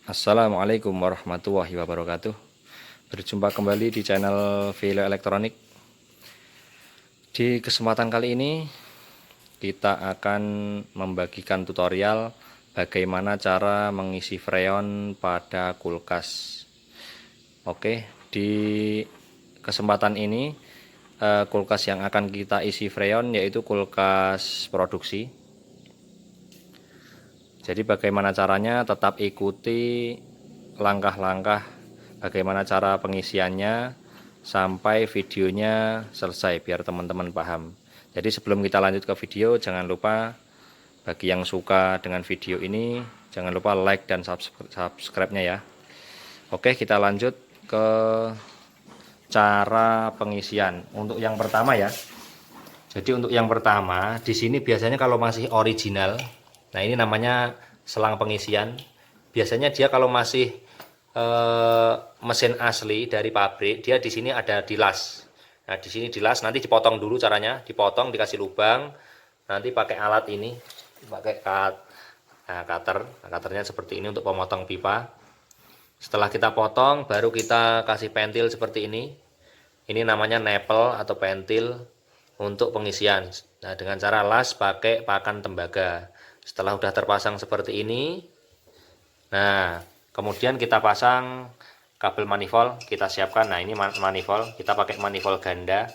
Assalamualaikum warahmatullahi wabarakatuh. Berjumpa kembali di channel Velo Elektronik. Di kesempatan kali ini kita akan membagikan tutorial bagaimana cara mengisi freon pada kulkas. Oke, di kesempatan ini kulkas yang akan kita isi freon yaitu kulkas produksi. Jadi bagaimana caranya, tetap ikuti langkah-langkah bagaimana cara pengisiannya sampai videonya selesai biar teman-teman paham. Jadi sebelum kita lanjut ke video, jangan lupa bagi yang suka dengan video ini, jangan lupa like dan subscribe-nya ya. Oke, kita lanjut ke cara pengisian. Untuk yang pertama ya. Jadi untuk yang pertama, di sini biasanya kalau masih original, nah ini namanya selang pengisian. Biasanya dia kalau masih mesin asli dari pabrik, dia di sini ada dilas. Nah di sini dilas, nanti dipotong dulu caranya, dipotong dikasih lubang, nanti pakai alat ini, pakai cutter. Nah, cutternya seperti ini untuk pemotong pipa. Setelah kita potong, baru kita kasih pentil seperti ini. Ini namanya nipple atau pentil untuk pengisian. Nah, dengan cara las pakai pakan tembaga. Setelah udah terpasang seperti ini, nah kemudian kita pasang kabel manifold, kita siapkan. Nah ini manifold, kita pakai manifold ganda.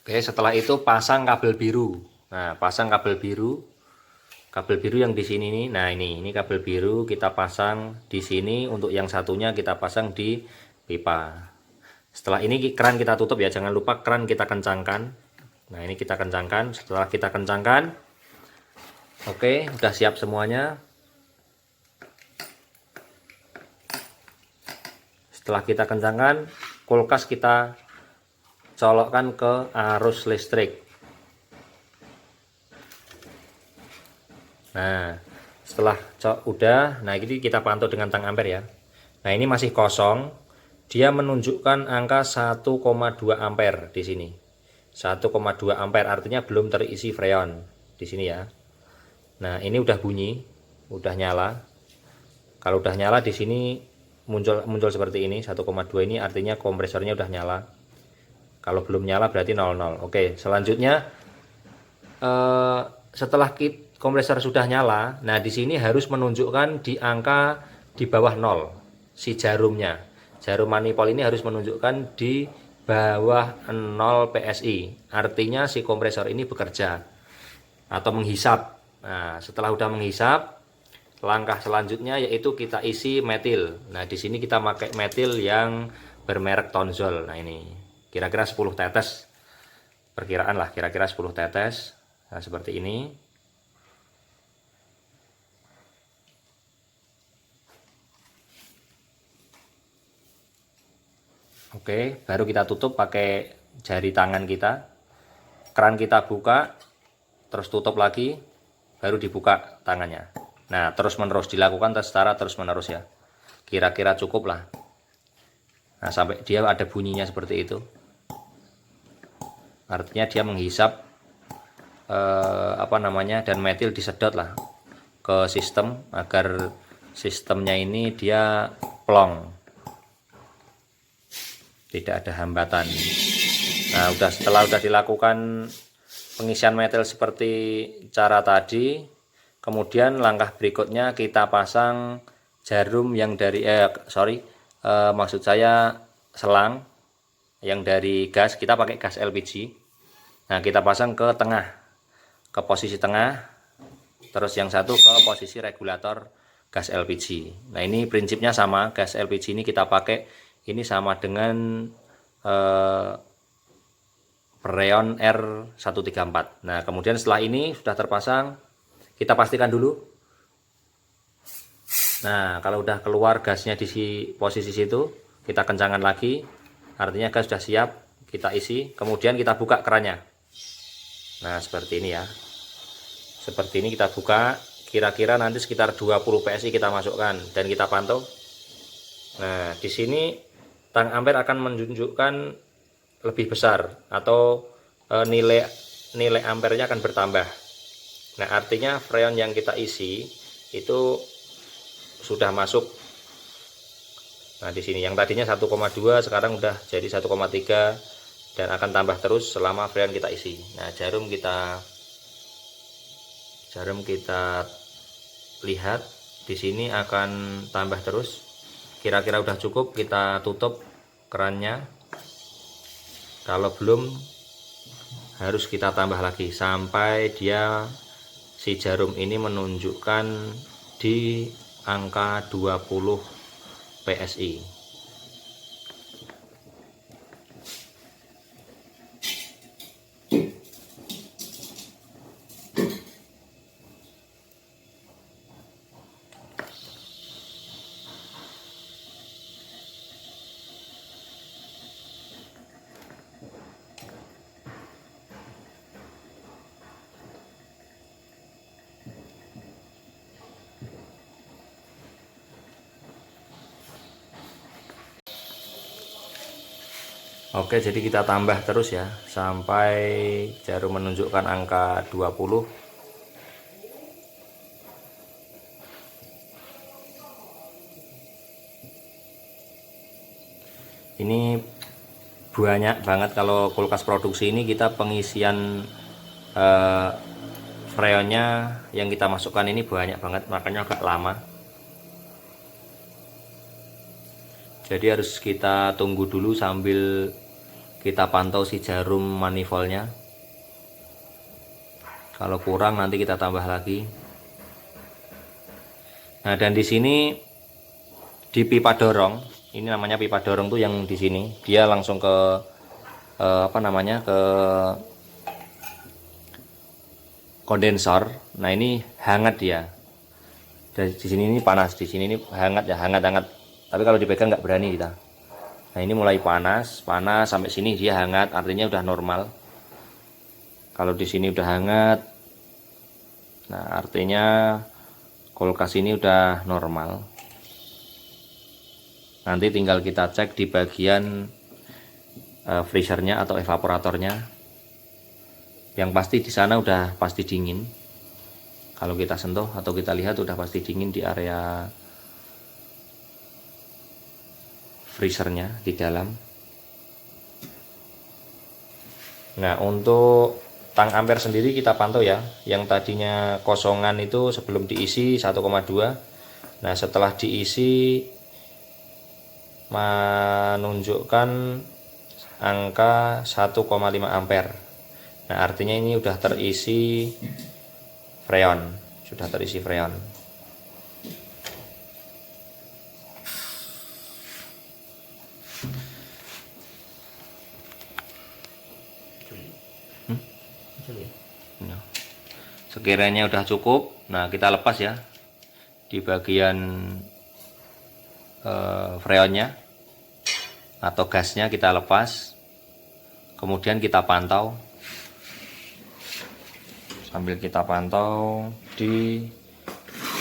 Oke, setelah itu pasang kabel biru. Nah pasang kabel biru yang di sini nih. Nah ini kabel biru kita pasang di sini. Untuk yang satunya kita pasang di pipa. Setelah ini keran kita tutup ya, jangan lupa keran kita kencangkan. Nah ini kita kencangkan. Setelah kita kencangkan, oke, udah siap semuanya. Setelah kita kencangkan, kulkas kita colokkan ke arus listrik. Nah setelah udah, nah ini kita pantau dengan tang ampere ya. Nah ini masih kosong, dia menunjukkan angka 1,2 ampere di sini. 1,2 ampere artinya belum terisi freon di sini ya. Nah ini udah bunyi, udah nyala. Kalau udah nyala di sini muncul seperti ini 1,2, ini artinya kompresornya udah nyala. Kalau belum nyala berarti 00. Oke, selanjutnya setelah kompresor sudah nyala, nah di sini harus menunjukkan di angka di bawah 0 si jarumnya. Jarum manifold ini harus menunjukkan di bawah 0 PSI. Artinya si kompresor ini bekerja atau menghisap. Nah, setelah udah menghisap, langkah selanjutnya yaitu kita isi metil. Nah, di sini kita pakai metil yang bermerek Tonzol. Nah, ini kira-kira 10 tetes. Perkiraan lah, kira-kira 10 tetes. Nah, seperti ini. Oke, baru kita tutup pakai jari tangan kita. Keran kita buka, terus tutup lagi, baru dibuka tangannya. Nah, terus menerus dilakukan secara terus menerus ya. Kira-kira cukup lah. Nah, sampai dia ada bunyinya seperti itu. Artinya dia menghisap dan metil disedot lah ke sistem agar sistemnya ini dia plong. Tidak ada hambatan. Nah, setelah dilakukan pengisian metil seperti cara tadi, kemudian langkah berikutnya kita pasang jarum yang dari maksud saya selang yang dari gas. Kita pakai gas LPG. Nah, kita pasang ke tengah, ke posisi tengah, terus yang satu ke posisi regulator gas LPG. Nah, ini prinsipnya sama. Gas LPG ini kita pakai ini sama dengan freon R134. Nah, kemudian setelah ini sudah terpasang, kita pastikan dulu. Nah, kalau udah keluar gasnya di posisi situ, kita kencangkan lagi. Artinya gas sudah siap, kita isi. Kemudian kita buka kerannya. Nah, seperti ini ya. Seperti ini kita buka. Kira-kira nanti sekitar 20 PSI kita masukkan dan kita pantau. Nah, di sini tang ampere akan menunjukkan lebih besar atau nilai ampernya akan bertambah. Nah, artinya freon yang kita isi itu sudah masuk. Nah, di sini yang tadinya 1,2 sekarang udah jadi 1,3 dan akan tambah terus selama freon kita isi. Nah, jarum kita lihat di sini akan tambah terus. Kira-kira udah cukup, kita tutup kerannya. Kalau belum, harus kita tambah lagi sampai si jarum ini menunjukkan di angka 20 PSI. Oke, jadi kita tambah terus ya sampai jarum menunjukkan angka 20. Ini banyak banget kalau kulkas produksi ini, kita pengisian freonnya yang kita masukkan ini banyak banget, makanya agak lama. Jadi harus kita tunggu dulu sambil kita pantau si jarum manifoldnya. Kalau kurang nanti kita tambah lagi. Nah, dan di sini di pipa dorong, ini namanya pipa dorong tuh yang di sini, dia langsung ke ke kondensor. Nah, ini hangat dia. Dari di sini ini panas, di sini ini hangat ya, hangat-hangat. Tapi kalau dipegang nggak berani kita. Nah, ini mulai panas sampai sini dia hangat, artinya udah normal. Kalau di sini udah hangat, nah artinya kulkas ini udah normal. Nanti tinggal kita cek di bagian freezernya atau evaporatornya. Yang pasti di sana udah pasti dingin. Kalau kita sentuh atau kita lihat udah pasti dingin di area freezernya di dalam. Nah, untuk tang ampere sendiri kita pantau ya. Yang tadinya kosongan itu sebelum diisi 1,2. Nah, setelah diisi menunjukkan angka 1,5 ampere. Nah, artinya ini udah terisi freon, sudah terisi freon. Sekiranya udah cukup, nah kita lepas ya di bagian freonnya atau gasnya, kita lepas, kemudian kita pantau sambil kita pantau di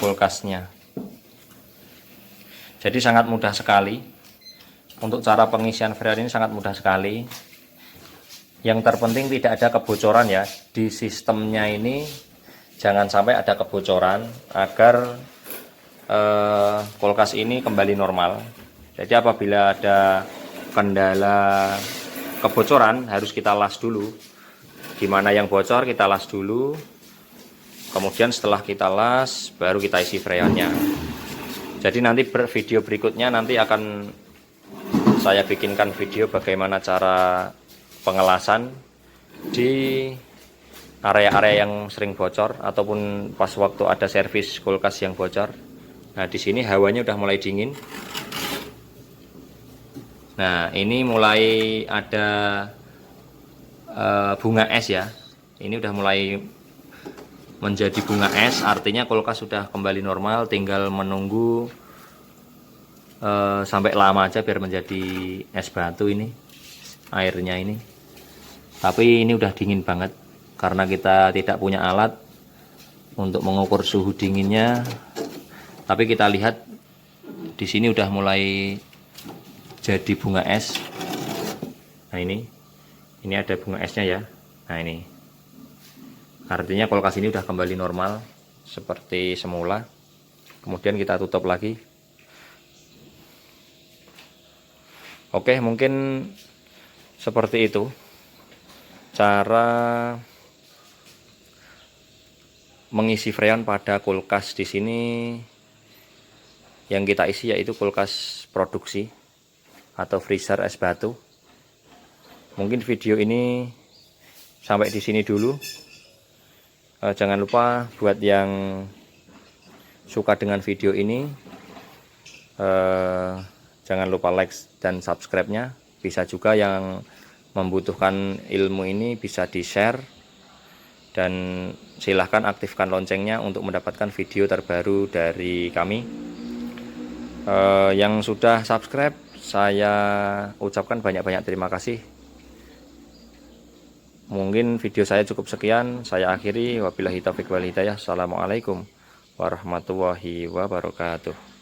kulkasnya. Jadi sangat mudah sekali untuk cara pengisian freon ini, sangat mudah sekali. Yang terpenting tidak ada kebocoran ya di sistemnya ini. Jangan sampai ada kebocoran agar kulkas ini kembali normal. Jadi apabila ada kendala kebocoran harus kita las dulu. Dimana yang bocor kita las dulu. Kemudian setelah kita las baru kita isi freonnya. Jadi nanti video berikutnya nanti akan saya bikinkan video bagaimana cara pengelasan di area-area yang sering bocor ataupun pas waktu ada servis kulkas yang bocor. Nah, di sini hawanya udah mulai dingin. Nah, ini mulai ada bunga es ya. Ini udah mulai menjadi bunga es, artinya kulkas sudah kembali normal. Tinggal menunggu sampai lama aja biar menjadi es batu ini airnya ini. Tapi ini udah dingin banget karena kita tidak punya alat untuk mengukur suhu dinginnya. Tapi kita lihat di sini udah mulai jadi bunga es. Nah, ini ada bunga esnya ya. Nah, ini Artinya kulkas ini udah kembali normal seperti semula. Kemudian kita tutup lagi. Oke, mungkin seperti itu cara mengisi freon pada kulkas. Di sini yang kita isi yaitu kulkas produksi atau freezer es batu. Mungkin video ini sampai di sini dulu. Jangan lupa buat yang suka dengan video ini, jangan lupa like dan subscribe-nya. Bisa juga yang membutuhkan ilmu ini bisa di-share, dan silahkan aktifkan loncengnya untuk mendapatkan video terbaru dari kami. Yang sudah subscribe, saya ucapkan banyak-banyak terima kasih. Mungkin video saya cukup sekian, saya akhiri. Wabillahi taufiq wal hidayah. Assalamualaikum warahmatullahi wabarakatuh.